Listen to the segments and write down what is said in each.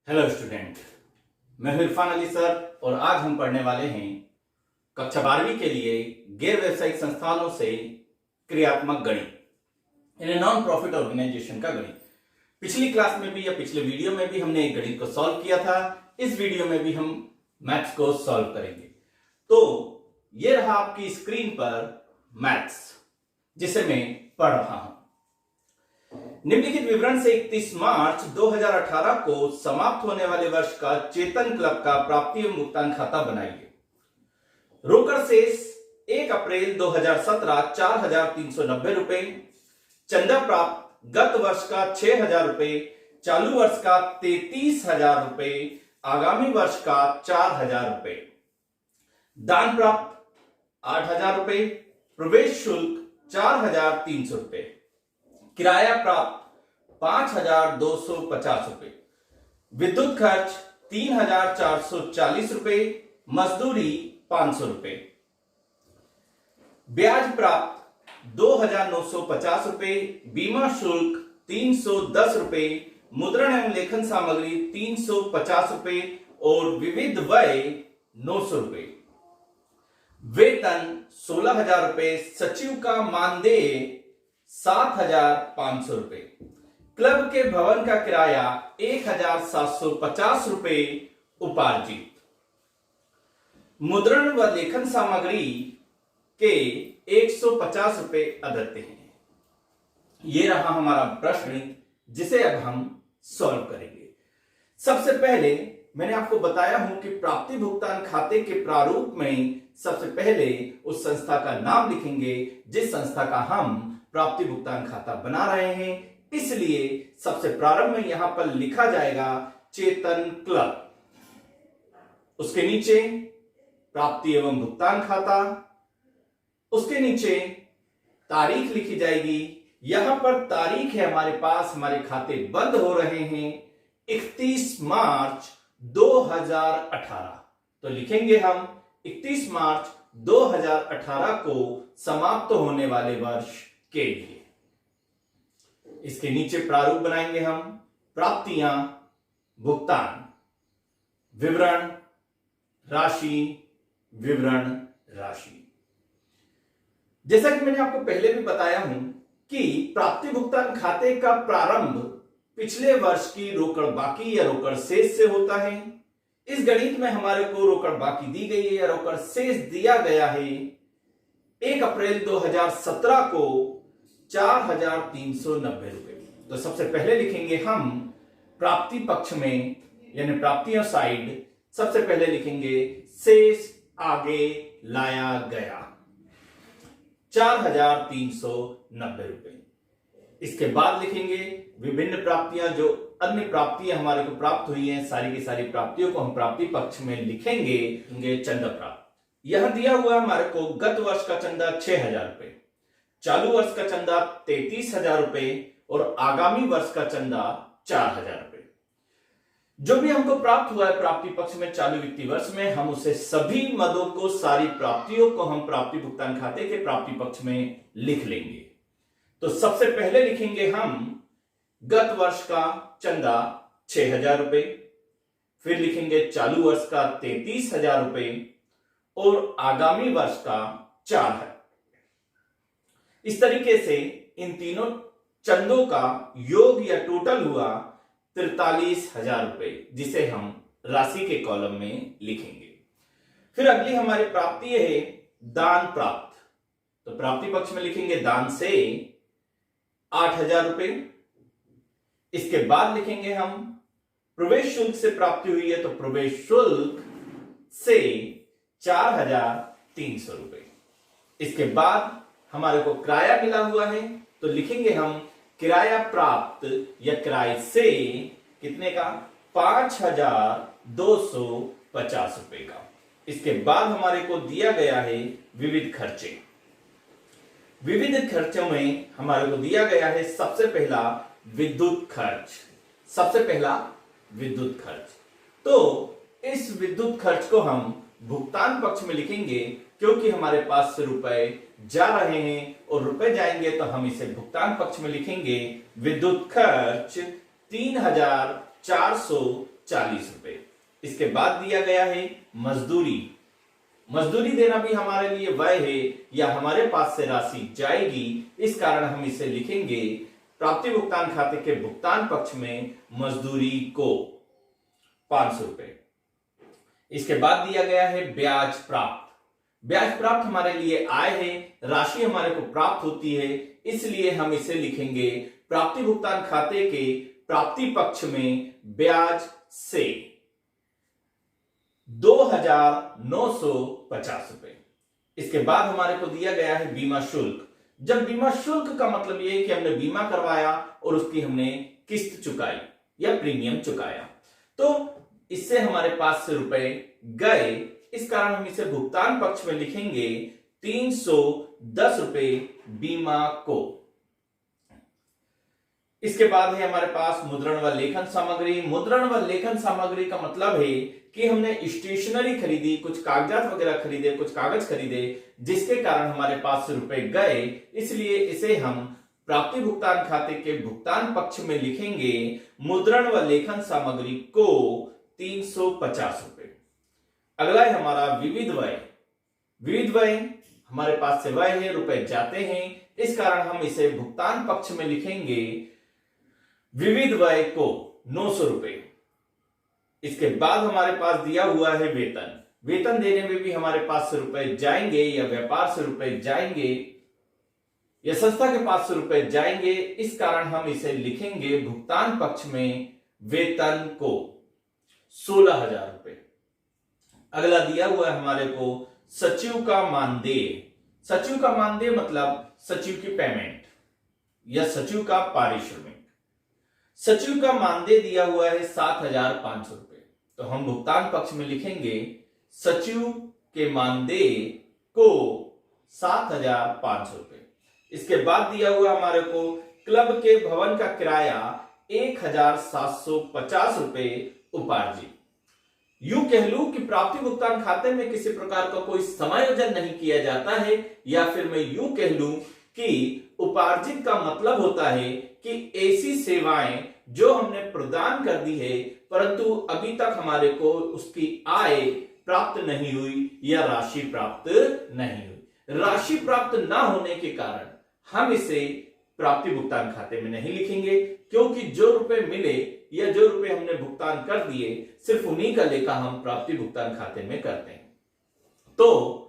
Hello student, मैं हूं Irfan Ali sir और आज हम पढ़ने वाले हैं कक्षा 12वीं के लिए गैर व्यावसायिक संस्थानों से क्रियात्मक गणित यानी नॉन प्रॉफिट ऑर्गेनाइजेशन का गणित। पिछली क्लास में भी या पिछले वीडियो में भी हमने एक गणित को सॉल्व किया था। इस वीडियो में भी हम मैथ्स को सॉल्व करेंगे। तो ये रहा आपकी स्क्रीन पर मैथ्स जिसे मैं पढ़ रहा हूं। निम्नलिखित विवरण से 31 मार्च 2018 को समाप्त होने वाले वर्ष का चेतन क्लब का प्राप्ति एवं भुगतान खाता बनाइए। रोकड़ शेष 1 अप्रैल 2017 4,390 रुपए, चंदा प्राप्त गत वर्ष का 6,000 रुपए, चालू वर्ष का 33,000 रुपए, आगामी वर्ष का 4,000 रुपए, दान प्राप्त 8,000 रुपए, प्रवेश शुल्क 4,300 रुपए, किराया प्राप्त 5,250 रुपए, विद्युत खर्च 3,440 रुपए, मजदूरी 500 रुपए, ब्याज प्राप्त 2,950 रुपए, बीमा शुल्क 310 रुपए, मुद्रण एवं लेखन सामग्री 350 रुपए और विविध व्यय 900 रुपए, वेतन 16,000 रुपए, सचिव का मानदेय 7,500 रुपए, क्लब के भवन का किराया 1,750 रुपए उपार्जित, मुद्रण व लेखन सामग्री के 150 रुपए अदत्ते हैं। यह रहा हमारा प्रश्न जिसे अब हम सॉल्व करेंगे। सबसे पहले मैंने आपको बताया हूं कि प्राप्ति भुगतान खाते के प्रारूप में सबसे पहले उस संस्था का नाम लिखेंगे जिस संस्था का हम प्राप्ति भुगतान खाता बना रहे हैं। इसलिए सबसे प्रारंभ में यहां पर लिखा जाएगा चेतन क्लब, उसके नीचे प्राप्ति एवं भुगतान खाता, उसके नीचे तारीख लिखी जाएगी। यहां पर तारीख है हमारे पास, हमारे खाते बंद हो रहे हैं 31 मार्च 2018। तो लिखेंगे हम 31 मार्च 2018 को समाप्त होने वाले वर्ष के लिए। इसके नीचे प्रारूप बनाएंगे हम प्राप्तियां, भुगतान, विवरण, राशि, विवरण, राशि। जैसा कि मैंने आपको पहले भी बताया हूं कि प्राप्ति भुगतान खाते का प्रारंभ पिछले वर्ष की रोकड़ बाकी या रोकड़ शेष से होता है। इस गणित में हमारे को रोकड़ बाकी दी गई है या रोकड़ शेष दिया गया है 1 अप्रैल 2017 को 4,390 रुपए। तो सबसे पहले लिखेंगे हम प्राप्ति पक्ष में यानी प्राप्तियों साइड, सबसे पहले लिखेंगे शेष आगे लाया गया 4,390 रुपए। इसके बाद लिखेंगे विभिन्न प्राप्तियां, जो अन्य प्राप्तियां हमारे को प्राप्त हुई हैं, सारी की सारी प्राप्तियों को हम प्राप्ति पक्ष में लिखेंगे। चंदा प्राप्त यहां दिया हुआ है हमारे को गत वर्ष का चंदा 6,000 रुपए, चालू वर्ष का चंदा 33,000 रुपए और आगामी वर्ष का चंदा 4,000 रुपए। जो भी हमको प्राप्त हुआ है प्राप्ति पक्ष में चालू वित्तीय वर्ष में, हम उसे सभी मदों को, सारी प्राप्तियों को हम प्राप्ति भुगतान खाते के प्राप्ति पक्ष में लिख लेंगे। तो सबसे पहले लिखेंगे हम गत वर्ष का चंदा 6,000 रुपए, फिर लिखेंगे चालू वर्ष का 33,000 रुपए और आगामी वर्ष का 4,000। इस तरीके से इन तीनों चंदों का योग या टोटल हुआ 43,000 रुपए, जिसे हम राशि के कॉलम में लिखेंगे। फिर अगली हमारी प्राप्ति है दान प्राप्त। तो प्राप्ति पक्ष में लिखेंगे दान से 8,000 रुपए। इसके बाद लिखेंगे हम प्रवेश शुल्क से प्राप्ति हुई है, तो प्रवेश शुल्क से 4,300 रुपए। इसके बाद हमारे को किराया मिला हुआ है, तो लिखेंगे हम किराया प्राप्त या किराए से कितने का 5,250 रुपए का। इसके बाद हमारे को दिया गया है विविध खर्चे। विविध खर्चों में हमारे को दिया गया है सबसे पहला विद्युत खर्च, सबसे पहला विद्युत खर्च। तो इस विद्युत खर्च को हम भुगतान पक्ष में लिखेंगे क्योंकि हमारे पास से रुपए जा रहे हैं और रुपए जाएंगे तो हम इसे भुगतान पक्ष में लिखेंगे विद्युत खर्च 3,400 40 रुपए। इसके बाद दिया गया है मजदूरी। मजदूरी देना भी हमारे लिए व्यय है या हमारे पास से राशि जाएगी, इस कारण हम इसे लिखेंगे प्राप्ति भुगतान खाते के भुगतान पक्ष में मजदूरी को 500 रुपए। इसके बाद दिया गया है ब्याज प्राप्त। ब्याज प्राप्त हमारे लिए आय है, राशि हमारे को प्राप्त होती है, इसलिए हम इसे लिखेंगे प्राप्ति भुगतान खाते के प्राप्ति पक्ष में ब्याज से 2950 रुपए। इसके बाद हमारे को दिया गया है बीमा शुल्क। जब बीमा शुल्क का मतलब यह है कि हमने बीमा करवाया और उसकी हमने किस्त चुकाई या प्रीमियम चुकाया, तो इससे हमारे पास से रुपए गए, इस कारण हम इसे भुगतान पक्ष में लिखेंगे 310 रुपए बीमा को। इसके बाद है हमारे पास मुद्रण व लेखन सामग्री। मुद्रण व लेखन सामग्री का मतलब है कि हमने स्टेशनरी खरीदी, कुछ कागजात वगैरह खरीदे, कुछ कागज खरीदे, जिसके कारण हमारे पास से रुपए गए, इसलिए इसे हम प्राप्ति भुगतान खाते के भुगतान पक्ष में लिखेंगे मुद्रण व लेखन सामग्री को 350 रुपए। अगला है हमारा विविध व्यय। विविध व्यय हमारे पास से व्यय है, रुपए जाते हैं, इस कारण हम इसे भुगतान पक्ष में लिखेंगे विविध व्यय को 900 रुपए। इसके बाद हमारे पास दिया हुआ है वेतन। वेतन देने में भी हमारे पास से रुपए जाएंगे या व्यापार से रुपए जाएंगे या संस्था के पास से रुपए जाएंगे, इस कारण हम इसे लिखेंगे भुगतान पक्ष में वेतन को 16,000 रुपए। अगला दिया हुआ है हमारे को सचिव का मानदेय। सचिव का मानदेय मतलब सचिव की पेमेंट या सचिव का पारिश्रमिक। सचिव का मानदेय दिया हुआ है 7,500 रुपए, तो हम भुगतान पक्ष में लिखेंगे सचिव के मानदेय को 7,500 रुपए। इसके बाद दिया हुआ हमारे को क्लब के भवन का किराया 1,750 रुपए उपार्जित। यूं कह लूं कि प्राप्ति भुगतान खाते में किसी प्रकार का कोई समायोजन नहीं किया जाता है, या फिर मैं यूं कह लूं कि उपार्जित का मतलब होता है कि ऐसी सेवाएं जो हमने प्रदान कर दी है परंतु अभी तक हमारे को उसकी आय प्राप्त नहीं हुई या राशि प्राप्त नहीं हुई। राशि प्राप्त ना होने के कारण हम इसे प्राप्ति भुगतान खाते में नहीं लिखेंगे, क्योंकि जो रुपए मिले या जो रुपए हमने भुगतान कर दिए सिर्फ उन्हीं का लेखा हम प्राप्ति भुगतान खाते में करते हैं। तो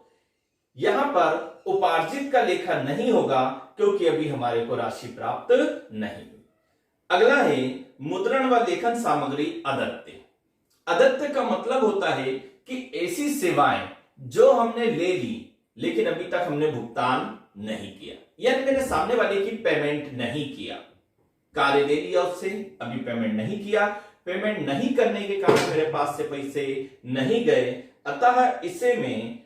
यहां पर उपार्जित का लेखा नहीं होगा क्योंकि अभी हमारे को राशि प्राप्त नहीं हुई। अगला है मुद्रण व लेखन सामग्री अदत्य। अदत्य का मतलब होता है कि ऐसी सेवाएं जो हमने ले ली लेकिन अभी तक हमने भुगतान नहीं किया, यानी मैंने सामने वाले की पेमेंट नहीं किया। कार्य ले लिया उससे, अभी पेमेंट नहीं किया, पेमेंट नहीं करने के कारण मेरे पास से पैसे नहीं गए, अतः इसे मैं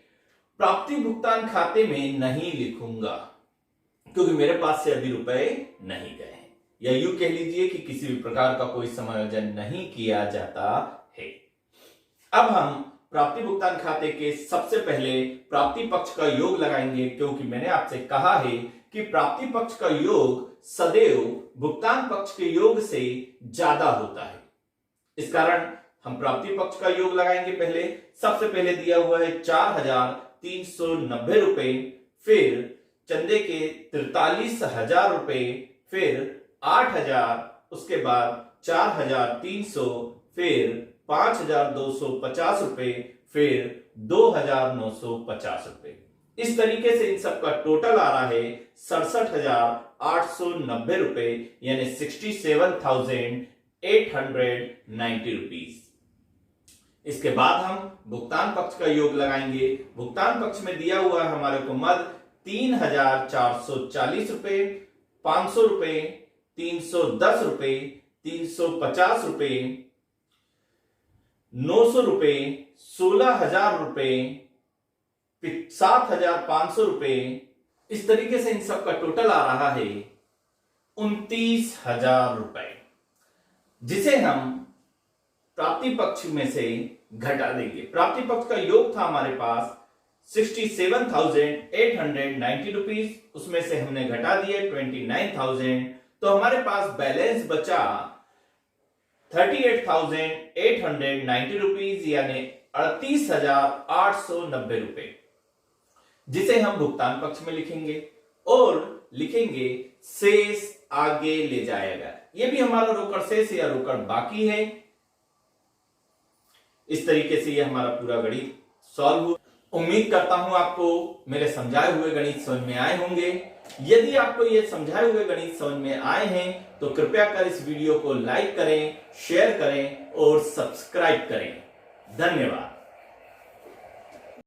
प्राप्ति भुगतान खाते में नहीं लिखूंगा क्योंकि मेरे पास से अभी रुपए नहीं गए हैं, या यूं कह लीजिए कि किसी भी प्रकार का कोई समायोजन नहीं किया जाता है। अब हम प्राप्ति भुगतान खाते के सबसे पहले प्राप्ति पक्ष का योग लगाएंगे, क्योंकि मैंने आपसे कहा है कि प्राप्ति पक्ष का योग सदैव भुगतान पक्ष के योग से ज्यादा होता है। इस कारण हम प्राप्ति पक्ष का योग लगाएंगे। पहले सबसे पहले दिया हुआ है 4,390 रुपए, फिर चंदे के 43,000 रुपए, फिर 8,000, उसके बाद 4,300, फिर 5,250 रुपए, फिर 2,950 रुपए। इस तरीके से इन सब का टोटल आ रहा है 67,890 रुपए, यानी 67,890 रुपीज। इसके बाद हम भुगतान पक्ष का योग लगाएंगे। भुगतान पक्ष में दिया हुआ है हमारे को मद 3,440 रुपए, 500 रुपए, 310 रुपए, 350 रुपए, 900 रुपए, 16,000 रुपए, 7,500 रुपए। इस तरीके से इन सब का टोटल आ रहा है 29,000 रुपए, जिसे हम प्राप्ति पक्ष में से घटा देंगे। प्राप्ति पक्ष का योग था हमारे पास 67,890 रुपीज, उसमें से हमने घटा दिए 29,000, तो हमारे पास बैलेंस बचा 38,890 रुपीज यानी 38,890 रुपए, जिसे हम भुगतान पक्ष में लिखेंगे और लिखेंगे शेष आगे ले जाएगा। यह भी हमारा रोकड़ शेष या रोकड़ बाकी है। इस तरीके से यह हमारा पूरा गणित सॉल्व हुआ। उम्मीद करता हूं आपको मेरे समझाए हुए गणित समझ में आए होंगे। यदि आपको ये समझाए हुए गणित समझ में आए हैं तो कृपया कर इस वीडियो को लाइक करें, शेयर करें और सब्सक्राइब करें। धन्यवाद।